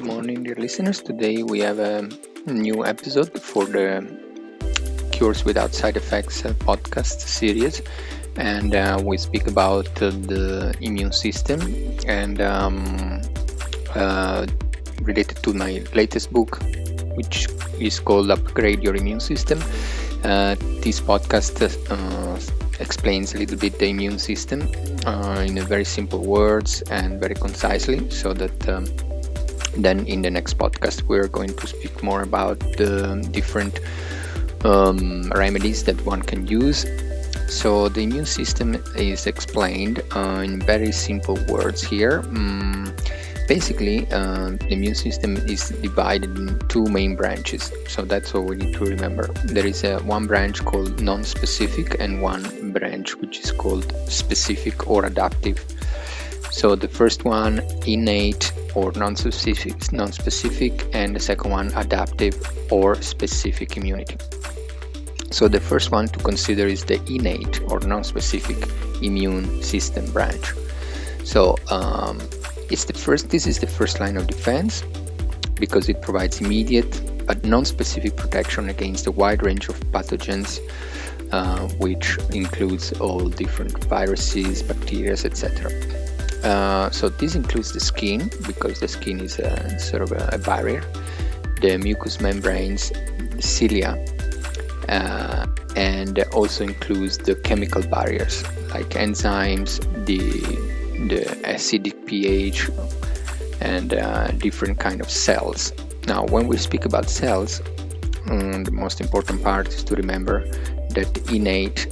morning, dear listeners. Today we have a new episode for the Cures Without Side Effects podcast series, and we speak about the immune system and related to my latest book, which is called Upgrade Your Immune System. This podcast explains a little bit the immune system in a very simple words and very concisely, so that then in the next podcast we're going to speak more about the different remedies that one can use. So the immune system is explained in very simple words here. Basically, the immune system is divided in two main branches, so that's what we need to remember. There is one branch called non-specific and one branch which is called specific or adaptive. So the first one, innate or non-specific, and the second one, adaptive or specific immunity. So the first one to consider is the innate or non-specific immune system branch. So this is the first line of defense because it provides immediate but non-specific protection against a wide range of pathogens, which includes all different viruses, bacteria, etc. So this includes the skin, because the skin is sort of a barrier, the mucous membranes, the cilia, and also includes the chemical barriers like enzymes, the acidic pH, and different kind of cells. Now, when we speak about cells, the most important part is to remember that innate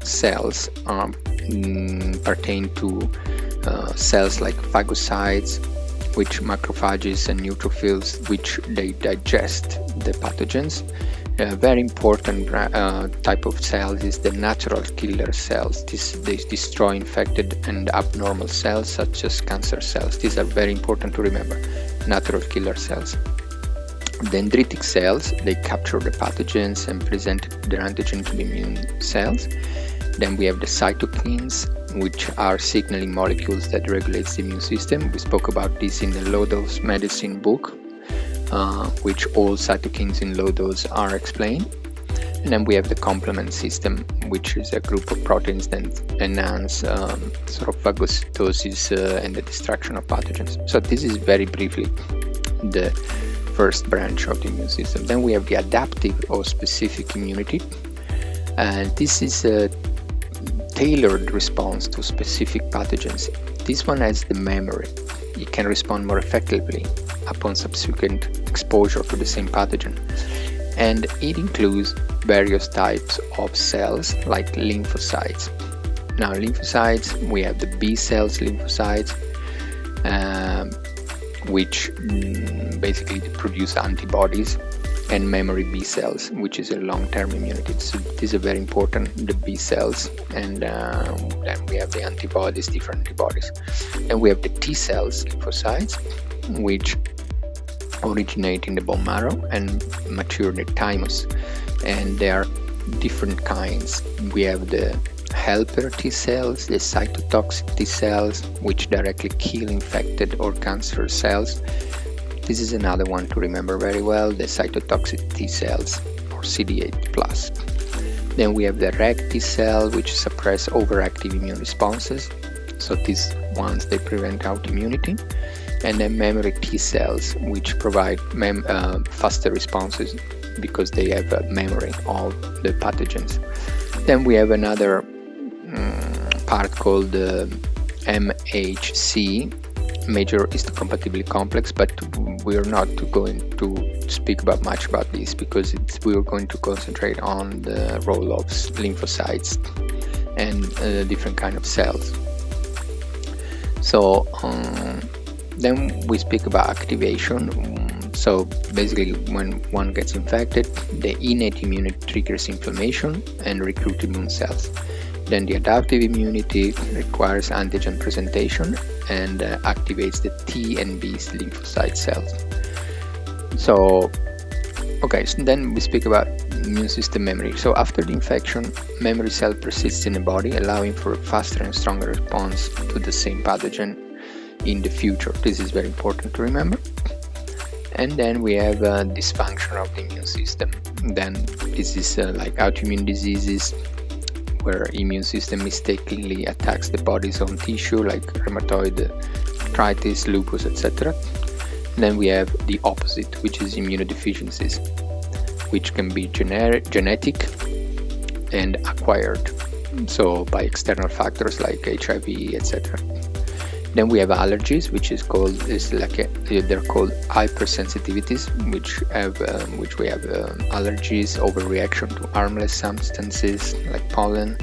cells pertain to cells like phagocytes, which macrophages, and neutrophils, which they digest the pathogens. A very important type of cells is the natural killer cells. They destroy infected and abnormal cells such as cancer cells. These are very important to remember, natural killer cells. The dendritic cells, they capture the pathogens and present their antigen to the immune cells. Then we have the cytokines, which are signaling molecules that regulates the immune system. We spoke about this in the low dose medicine book, which all cytokines in low dose are explained. And then we have the complement system, which is a group of proteins that enhance sort of phagocytosis and the destruction of pathogens. So this is very briefly the first branch of the immune system. Then we have the adaptive or specific immunity, and this is a tailored response to specific pathogens. This one has the memory. It can respond more effectively upon subsequent exposure to the same pathogen, and it includes various types of cells like lymphocytes. Now, lymphocytes, we have the B cells lymphocytes, which basically produce antibodies, and memory B cells, which is a long-term immunity. So these are very important, the B cells, and then we have the antibodies, different antibodies. And we have the T cells lymphocytes, which originate in the bone marrow and mature in the thymus, and there are different kinds. We have the helper T cells, the cytotoxic T cells, which directly kill infected or cancer cells. This is another one to remember very well, the cytotoxic T cells, or CD8+. Then we have the reg T cell, which suppress overactive immune responses. So these ones, they prevent autoimmunity. And then memory T cells, which provide faster responses because they have a memory of the pathogens. Then we have another part called the MHC, major histocompatibility complex, but we're not going to speak much about this because we're going to concentrate on the role of lymphocytes and different kind of cells. So then we speak about activation. So basically, when one gets infected, the innate immunity triggers inflammation and recruits immune cells. Then the adaptive immunity requires antigen presentation and activates the T and B lymphocyte cells. So then we speak about immune system memory. So after the infection, memory cell persists in the body, allowing for a faster and stronger response to the same pathogen. in the future. This is very important to remember. And then we have dysfunction of the immune system. Then this is like autoimmune diseases, where immune system mistakenly attacks the body's own tissue, like rheumatoid arthritis, lupus, etc. Then we have the opposite, which is immunodeficiencies, which can be genetic and acquired, so by external factors like HIV, etc. Then we have allergies, they're called hypersensitivities, which we have allergies, overreaction to harmless substances like pollen,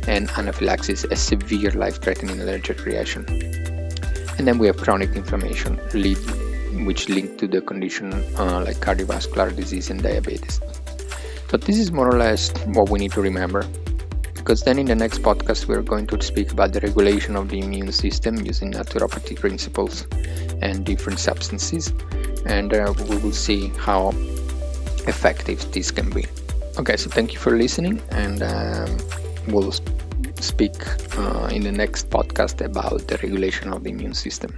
and anaphylaxis, a severe life-threatening allergic reaction. And then we have chronic inflammation, which linked to the condition like cardiovascular disease and diabetes. So this is more or less what we need to remember, because then in the next podcast we're going to speak about the regulation of the immune system using naturopathy principles and different substances, and we will see how effective this can be. Okay, so thank you for listening, and we'll speak in the next podcast about the regulation of the immune system.